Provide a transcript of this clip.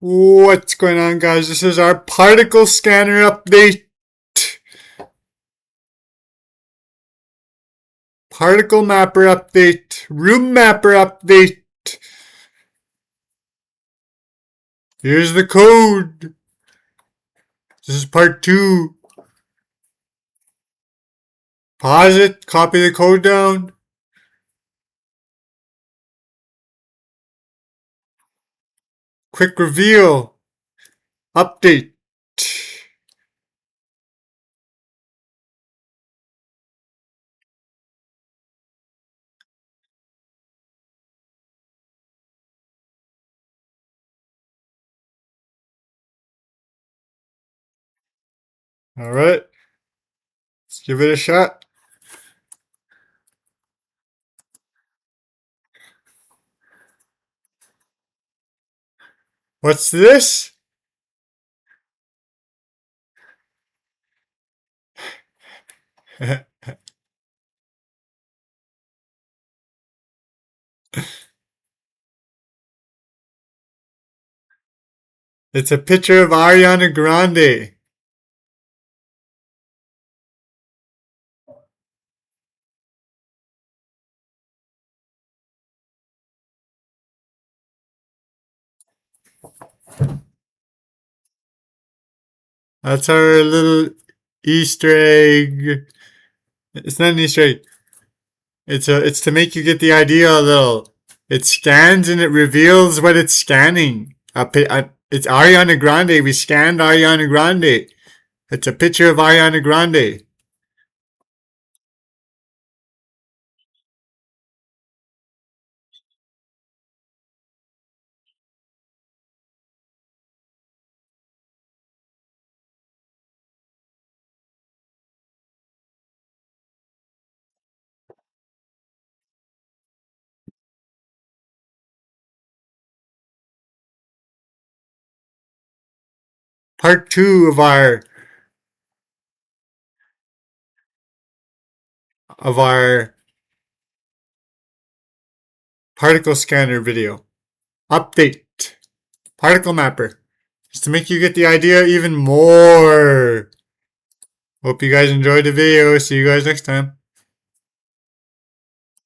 What's going on, guys? This is our particle scanner update. Particle mapper update. Room mapper update. Here's the code. This is part 2. Pause it. Copy the code down. Quick reveal. Update. Alright. Let's give it a shot. What's this? It's a picture of Ariana Grande. That's our little Easter egg. It's not an Easter egg. It's to make you get the idea a little. It scans and it reveals what it's scanning. It's Ariana Grande. We scanned Ariana Grande. It's a picture of Ariana Grande. Part 2 of our particle scanner video. Update. Particle mapper. Just to make you get the idea even more. Hope you guys enjoyed the video. See you guys next time.